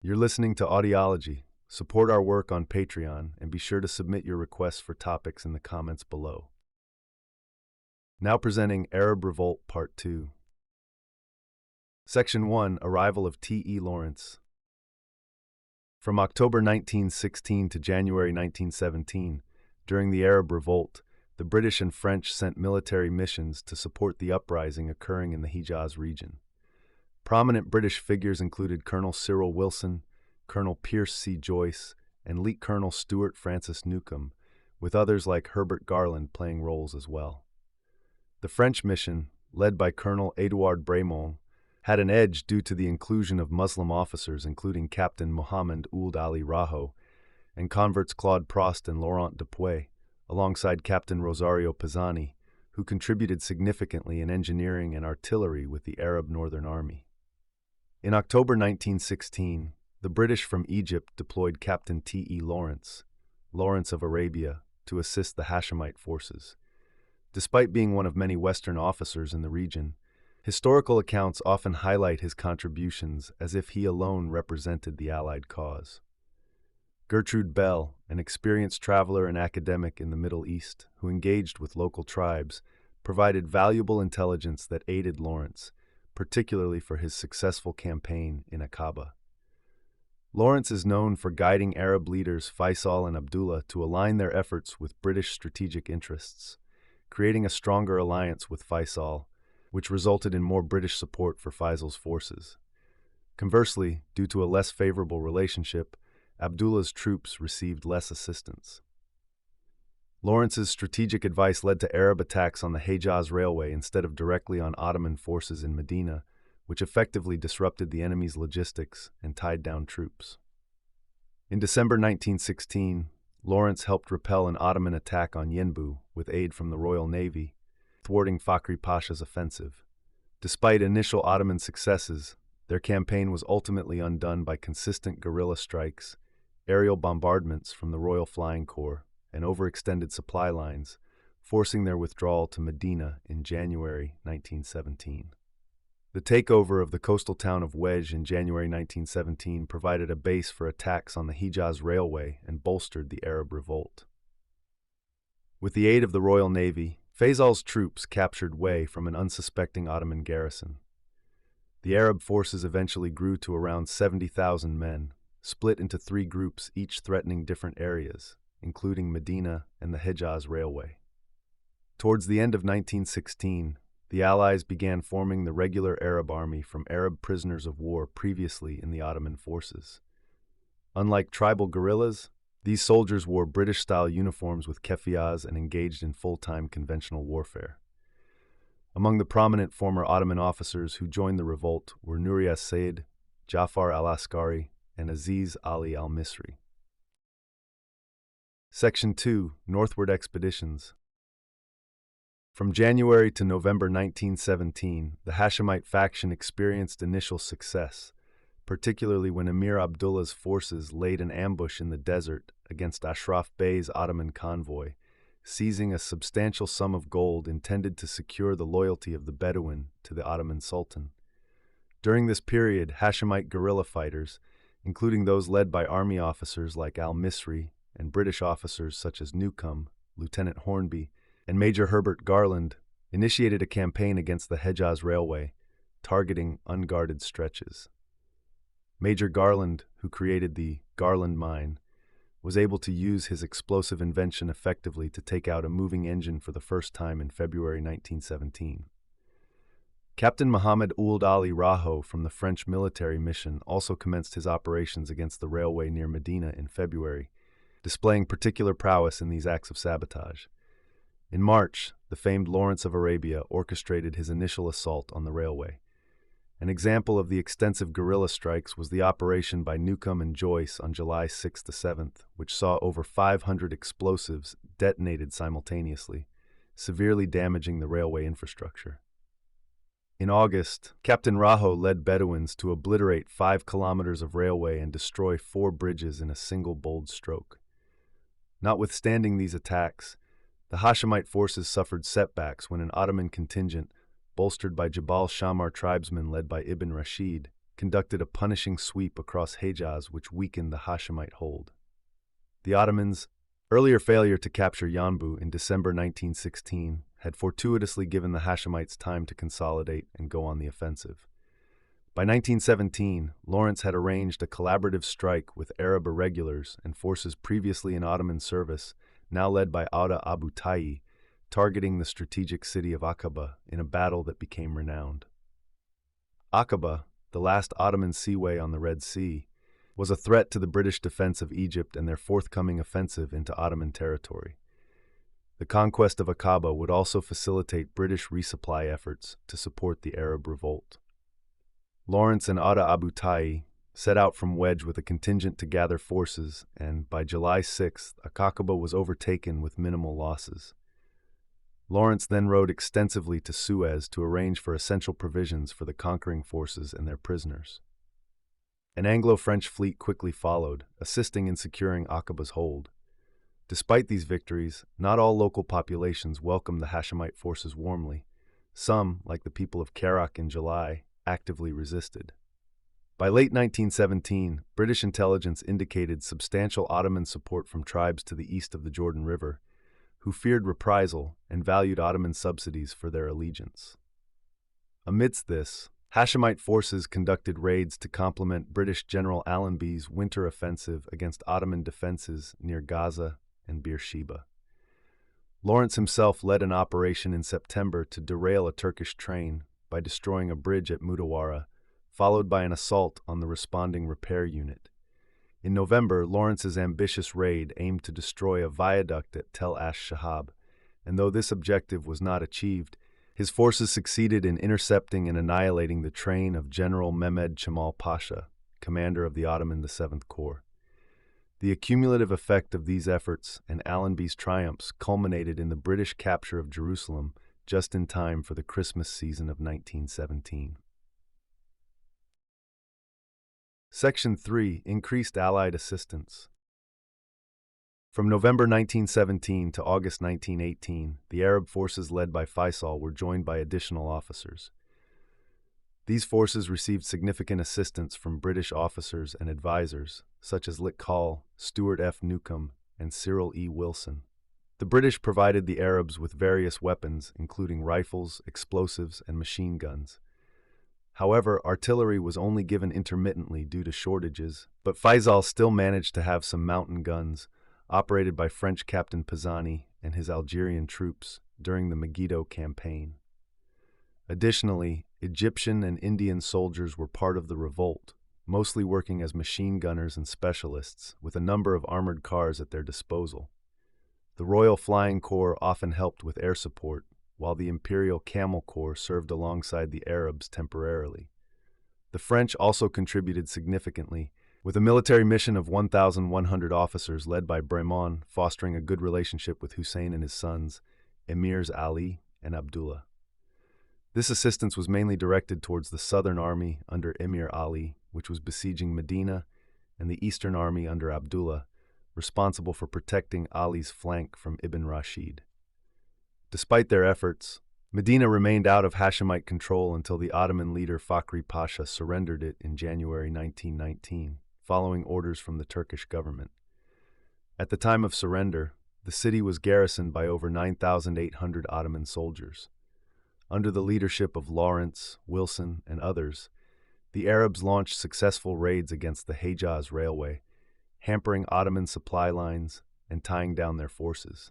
You're listening to Audiology. Support our work on Patreon and be sure to submit your requests for topics in the comments below. Now presenting Arab Revolt Part 2. Section 1, Arrival of T.E. Lawrence. From October 1916 to January 1917, during the Arab Revolt, the British and French sent military missions to support the uprising occurring in the Hijaz region. Prominent British figures included Colonel Cyril Wilson, Colonel Pierce C. Joyce, and Lt. Colonel Stuart Francis Newcomb, with others like Herbert Garland playing roles as well. The French mission, led by Colonel Édouard Brémond, had an edge due to the inclusion of Muslim officers including Captain Mohammed Ould Ali Raho and converts Claude Prost and Laurent Dupuy, alongside Captain Rosario Pisani, who contributed significantly in engineering and artillery with the Arab Northern Army. In October 1916, the British from Egypt deployed Captain T.E. Lawrence, Lawrence of Arabia, to assist the Hashemite forces. Despite being one of many Western officers in the region, historical accounts often highlight his contributions as if he alone represented the Allied cause. Gertrude Bell, an experienced traveler and academic in the Middle East who engaged with local tribes, provided valuable intelligence that aided Lawrence, particularly for his successful campaign in Aqaba. Lawrence is known for guiding Arab leaders Faisal and Abdullah to align their efforts with British strategic interests, creating a stronger alliance with Faisal, which resulted in more British support for Faisal's forces. Conversely, due to a less favorable relationship, Abdullah's troops received less assistance. Lawrence's strategic advice led to Arab attacks on the Hejaz Railway instead of directly on Ottoman forces in Medina, which effectively disrupted the enemy's logistics and tied down troops. In December 1916, Lawrence helped repel an Ottoman attack on Yenbu with aid from the Royal Navy, thwarting Fakhri Pasha's offensive. Despite initial Ottoman successes, their campaign was ultimately undone by consistent guerrilla strikes, aerial bombardments from the Royal Flying Corps, and overextended supply lines, forcing their withdrawal to Medina in January 1917. The takeover of the coastal town of Wej in January 1917 provided a base for attacks on the Hijaz Railway and bolstered the Arab Revolt. With the aid of the Royal Navy, Faisal's troops captured Wej from an unsuspecting Ottoman garrison. The Arab forces eventually grew to around 70,000 men, split into three groups each threatening different areas, including Medina and the Hejaz Railway. Towards the end of 1916, the Allies began forming the regular Arab army from Arab prisoners of war previously in the Ottoman forces. Unlike tribal guerrillas, these soldiers wore British-style uniforms with keffiyehs and engaged in full-time conventional warfare. Among the prominent former Ottoman officers who joined the revolt were Nuri as-Said, Jafar al-Askari, and Aziz Ali al-Misri. Section 2, Northward Expeditions. From January to November 1917, the Hashemite faction experienced initial success, particularly when Emir Abdullah's forces laid an ambush in the desert against Ashraf Bey's Ottoman convoy, seizing a substantial sum of gold intended to secure the loyalty of the Bedouin to the Ottoman Sultan. During this period, Hashemite guerrilla fighters, including those led by army officers like al-Misri and British officers such as Newcomb, Lieutenant Hornby, and Major Herbert Garland, initiated a campaign against the Hejaz Railway, targeting unguarded stretches. Major Garland, who created the Garland Mine, was able to use his explosive invention effectively to take out a moving engine for the first time in February 1917. Captain Mohammed Ould Ali Raho from the French military mission also commenced his operations against the railway near Medina in February, displaying particular prowess in these acts of sabotage. In March, the famed Lawrence of Arabia orchestrated his initial assault on the railway. An example of the extensive guerrilla strikes was the operation by Newcomb and Joyce on July 6 to 7th, which saw over 500 explosives detonated simultaneously, severely damaging the railway infrastructure. In August, Captain Raho led Bedouins to obliterate 5 kilometers of railway and destroy 4 bridges in a single bold stroke. Notwithstanding these attacks, the Hashemite forces suffered setbacks when an Ottoman contingent, bolstered by Jabal Shammar tribesmen led by Ibn Rashid, conducted a punishing sweep across Hejaz which weakened the Hashemite hold. The Ottomans' earlier failure to capture Yanbu in December 1916 had fortuitously given the Hashemites time to consolidate and go on the offensive. By 1917, Lawrence had arranged a collaborative strike with Arab irregulars and forces previously in Ottoman service, now led by Auda Abu Tayyi, targeting the strategic city of Aqaba in a battle that became renowned. Aqaba, the last Ottoman seaway on the Red Sea, was a threat to the British defense of Egypt and their forthcoming offensive into Ottoman territory. The conquest of Aqaba would also facilitate British resupply efforts to support the Arab Revolt. Lawrence and Auda Abu Tayyi set out from Wedge with a contingent to gather forces, and by July 6th, Aqaba was overtaken with minimal losses. Lawrence then rode extensively to Suez to arrange for essential provisions for the conquering forces and their prisoners. An Anglo-French fleet quickly followed, assisting in securing Aqaba's hold. Despite these victories, not all local populations welcomed the Hashemite forces warmly. Some, like the people of Kerak in July, actively resisted. By late 1917, British intelligence indicated substantial Ottoman support from tribes to the east of the Jordan River, who feared reprisal and valued Ottoman subsidies for their allegiance. Amidst this, Hashemite forces conducted raids to complement British General Allenby's winter offensive against Ottoman defenses near Gaza and Beersheba. Lawrence himself led an operation in September to derail a Turkish train by destroying a bridge at Mutawara, followed by an assault on the responding repair unit. In November, Lawrence's ambitious raid aimed to destroy a viaduct at Tel Ash-Shahab, and though this objective was not achieved, his forces succeeded in intercepting and annihilating the train of General Mehmed Cemal Pasha, commander of the Ottoman Seventh Corps. The accumulative effect of these efforts and Allenby's triumphs culminated in the British capture of Jerusalem just in time for the Christmas season of 1917. Section 3. Increased Allied assistance. From November 1917 to August 1918, the Arab forces led by Faisal were joined by additional officers. These forces received significant assistance from British officers and advisors, such as Litkal, Stuart F. Newcomb, and Cyril E. Wilson. The British provided the Arabs with various weapons, including rifles, explosives, and machine guns. However, artillery was only given intermittently due to shortages, but Faisal still managed to have some mountain guns, operated by French Captain Pisani and his Algerian troops during the Megiddo campaign. Additionally, Egyptian and Indian soldiers were part of the revolt, mostly working as machine gunners and specialists, with a number of armored cars at their disposal. The Royal Flying Corps often helped with air support, while the Imperial Camel Corps served alongside the Arabs temporarily. The French also contributed significantly, with a military mission of 1,100 officers led by Bremont fostering a good relationship with Hussein and his sons, Emirs Ali and Abdullah. This assistance was mainly directed towards the Southern Army under Emir Ali, which was besieging Medina, and the Eastern Army under Abdullah, responsible for protecting Ali's flank from Ibn Rashid. Despite their efforts, Medina remained out of Hashemite control until the Ottoman leader Fakhri Pasha surrendered it in January 1919, following orders from the Turkish government. At the time of surrender, the city was garrisoned by over 9,800 Ottoman soldiers. Under the leadership of Lawrence, Wilson, and others, the Arabs launched successful raids against the Hejaz Railway, hampering Ottoman supply lines and tying down their forces.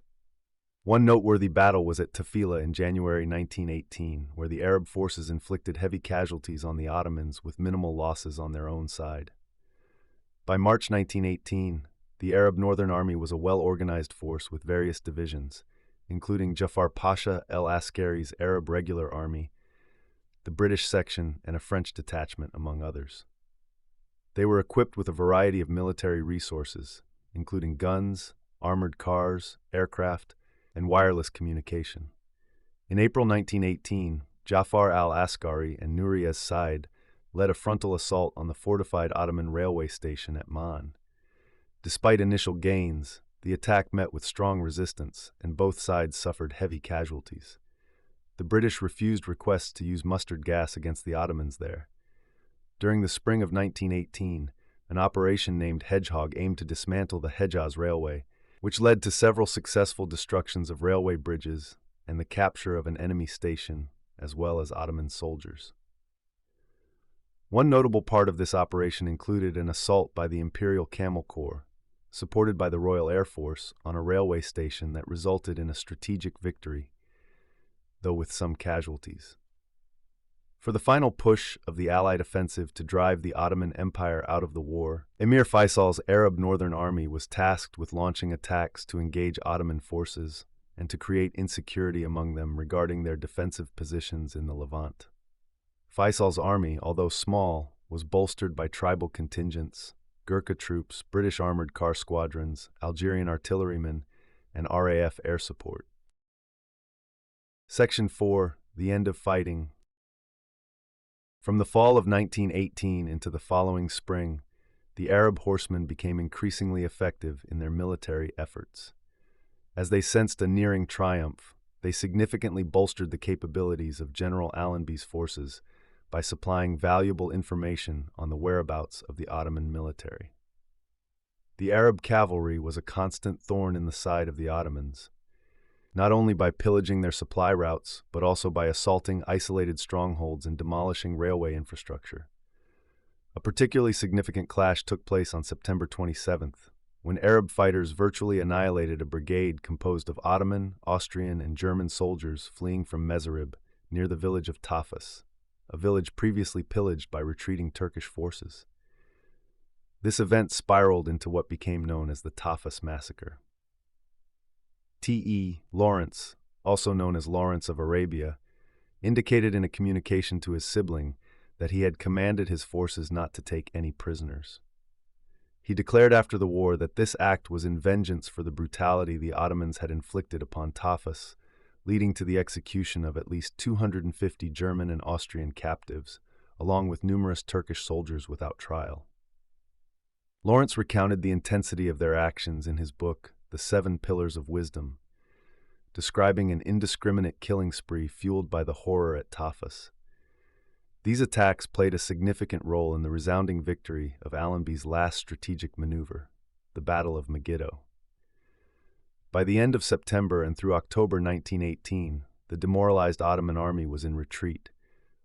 One noteworthy battle was at Tafila in January 1918, where the Arab forces inflicted heavy casualties on the Ottomans with minimal losses on their own side. By March 1918, the Arab Northern Army was a well-organized force with various divisions, including Jafar Pasha el-Askari's Arab Regular Army, the British section, and a French detachment, among others. They were equipped with a variety of military resources, including guns, armored cars, aircraft, and wireless communication. In April 1918, Jafar al-Askari and Nuri as-Said led a frontal assault on the fortified Ottoman railway station at Man. Despite initial gains, the attack met with strong resistance, and both sides suffered heavy casualties. The British refused requests to use mustard gas against the Ottomans there. During the spring of 1918, an operation named Hedgehog aimed to dismantle the Hejaz Railway, which led to several successful destructions of railway bridges and the capture of an enemy station, as well as Ottoman soldiers. One notable part of this operation included an assault by the Imperial Camel Corps, supported by the Royal Air Force, on a railway station that resulted in a strategic victory, though with some casualties. For the final push of the Allied offensive to drive the Ottoman Empire out of the war, Emir Faisal's Arab Northern Army was tasked with launching attacks to engage Ottoman forces and to create insecurity among them regarding their defensive positions in the Levant. Faisal's army, although small, was bolstered by tribal contingents, Gurkha troops, British armored car squadrons, Algerian artillerymen, and RAF air support. Section 4. The End of Fighting. From the fall of 1918 into the following spring, the Arab horsemen became increasingly effective in their military efforts. As they sensed a nearing triumph, they significantly bolstered the capabilities of General Allenby's forces by supplying valuable information on the whereabouts of the Ottoman military. The Arab cavalry was a constant thorn in the side of the Ottomans, not only by pillaging their supply routes, but also by assaulting isolated strongholds and demolishing railway infrastructure. A particularly significant clash took place on September 27th, when Arab fighters virtually annihilated a brigade composed of Ottoman, Austrian, and German soldiers fleeing from Mezarib, near the village of Tafas, a village previously pillaged by retreating Turkish forces. This event spiraled into what became known as the Tafas Massacre. T.E. Lawrence, also known as Lawrence of Arabia, indicated in a communication to his sibling that he had commanded his forces not to take any prisoners. He declared after the war that this act was in vengeance for the brutality the Ottomans had inflicted upon Tafas, leading to the execution of at least 250 German and Austrian captives, along with numerous Turkish soldiers without trial. Lawrence recounted the intensity of their actions in his book, The 7 Pillars of Wisdom, describing an indiscriminate killing spree fueled by the horror at Tafas. These attacks played a significant role in the resounding victory of Allenby's last strategic maneuver, the Battle of Megiddo. By the end of September and through October 1918, the demoralized Ottoman army was in retreat,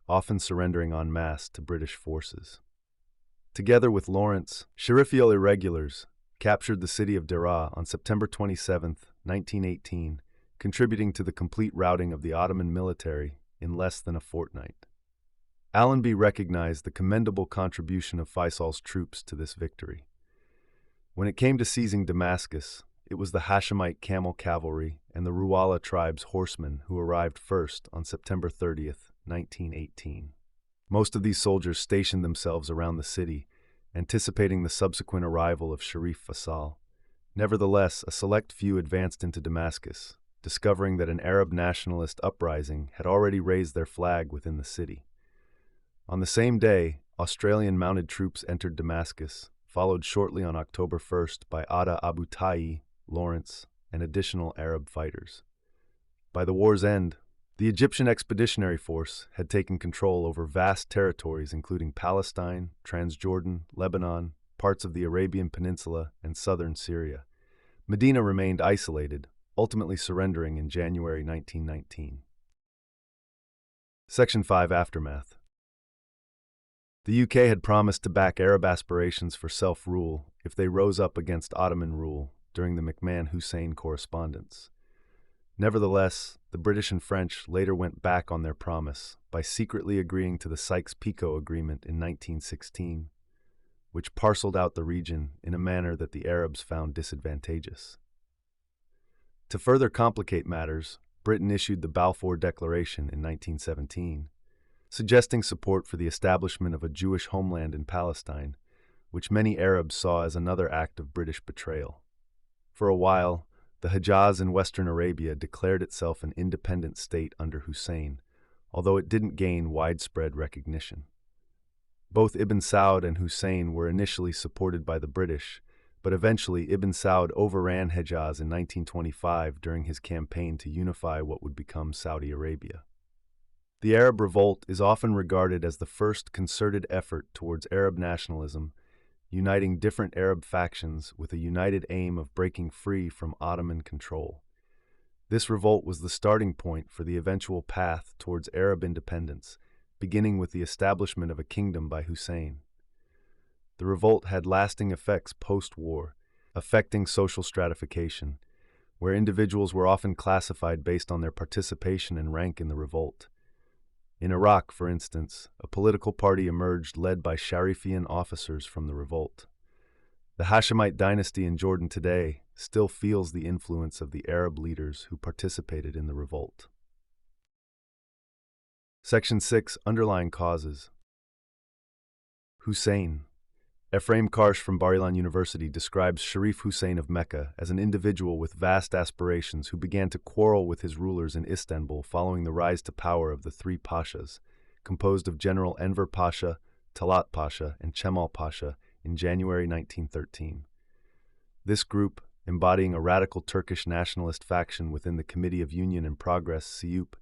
often surrendering en masse to British forces. Together with Lawrence, Sherifial irregulars captured the city of Deraa on September 27, 1918, contributing to the complete routing of the Ottoman military in less than a fortnight. Allenby recognized the commendable contribution of Faisal's troops to this victory. When it came to seizing Damascus, it was the Hashemite camel cavalry and the Ruwala tribe's horsemen who arrived first on September 30, 1918. Most of these soldiers stationed themselves around the city, anticipating the subsequent arrival of Sharif Faisal. Nevertheless, a select few advanced into Damascus, discovering that an Arab nationalist uprising had already raised their flag within the city. On the same day, Australian mounted troops entered Damascus, followed shortly on October 1st by Ada Abu Tayi, Lawrence, and additional Arab fighters. By the war's end, the Egyptian Expeditionary Force had taken control over vast territories including Palestine, Transjordan, Lebanon, parts of the Arabian Peninsula, and southern Syria. Medina remained isolated, ultimately surrendering in January 1919. Section 5. Aftermath. The UK had promised to back Arab aspirations for self-rule if they rose up against Ottoman rule during the McMahon-Hussein correspondence. Nevertheless, the British and French later went back on their promise by secretly agreeing to the Sykes-Picot Agreement in 1916, which parceled out the region in a manner that the Arabs found disadvantageous. To further complicate matters, Britain issued the Balfour Declaration in 1917, suggesting support for the establishment of a Jewish homeland in Palestine, which many Arabs saw as another act of British betrayal. For a while, the Hejaz in western Arabia declared itself an independent state under Hussein, although it didn't gain widespread recognition. Both Ibn Saud and Hussein were initially supported by the British, but eventually Ibn Saud overran Hejaz in 1925 during his campaign to unify what would become Saudi Arabia. The Arab Revolt is often regarded as the first concerted effort towards Arab nationalism, uniting different Arab factions with a united aim of breaking free from Ottoman control. This revolt was the starting point for the eventual path towards Arab independence, beginning with the establishment of a kingdom by Hussein. The revolt had lasting effects post-war, affecting social stratification, where individuals were often classified based on their participation and rank in the revolt. In Iraq, for instance, a political party emerged led by Sharifian officers from the revolt. The Hashemite dynasty in Jordan today still feels the influence of the Arab leaders who participated in the revolt. Section 6. Underlying causes. Hussein. Ephraim Karsh from Bar-Ilan University describes Sharif Hussein of Mecca as an individual with vast aspirations who began to quarrel with his rulers in Istanbul following the rise to power of the three pashas, composed of General Enver Pasha, Talat Pasha, and Cemal Pasha, in January 1913. This group, embodying a radical Turkish nationalist faction within the Committee of Union and Progress, CUP,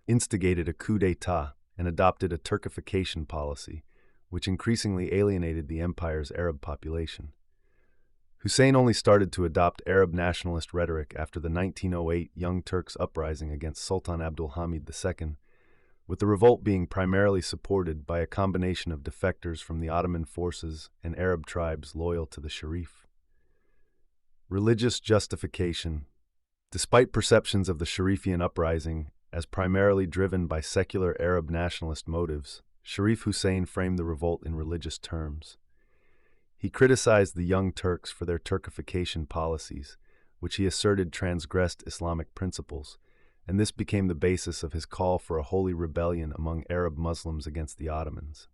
instigated a coup d'état and adopted a Turkification policy, which increasingly alienated the empire's Arab population. Hussein only started to adopt Arab nationalist rhetoric after the 1908 Young Turks uprising against Sultan Abdul Hamid II, with the revolt being primarily supported by a combination of defectors from the Ottoman forces and Arab tribes loyal to the Sharif. Religious justification. Despite perceptions of the Sharifian uprising as primarily driven by secular Arab nationalist motives, Sharif Hussein framed the revolt in religious terms. He criticized the Young Turks for their Turkification policies, which he asserted transgressed Islamic principles, and this became the basis of his call for a holy rebellion among Arab Muslims against the Ottomans.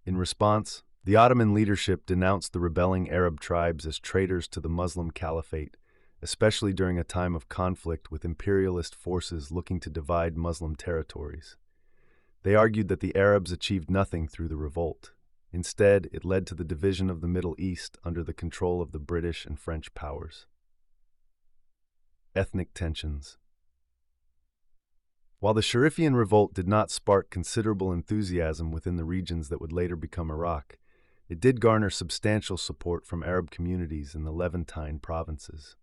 In response, the Ottoman leadership denounced the rebelling Arab tribes as traitors to the Muslim Caliphate, especially during a time of conflict with imperialist forces looking to divide Muslim territories. They argued that the Arabs achieved nothing through the revolt. Instead, it led to the division of the Middle East under the control of the British and French powers. Ethnic tensions. While the Sharifian revolt did not spark considerable enthusiasm within the regions that would later become Iraq, it did garner substantial support from Arab communities in the Levantine provinces.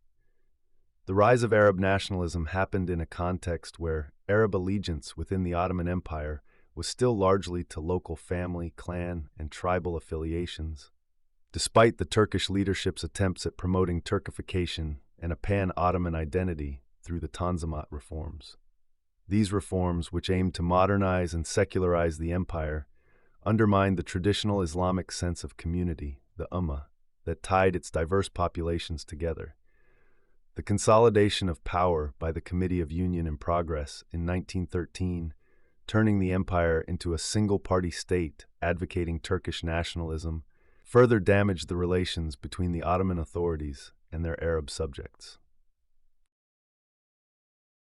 The rise of Arab nationalism happened in a context where Arab allegiance within the Ottoman Empire was still largely to local family, clan, and tribal affiliations. Despite the Turkish leadership's attempts at promoting Turkification and a pan-Ottoman identity through the Tanzimat reforms. These reforms, which aimed to modernize and secularize the empire, undermined the traditional Islamic sense of community, the Ummah, that tied its diverse populations together. The consolidation of power by the Committee of Union and Progress in 1913, turning the empire into a single-party state advocating Turkish nationalism, further damaged the relations between the Ottoman authorities and their Arab subjects.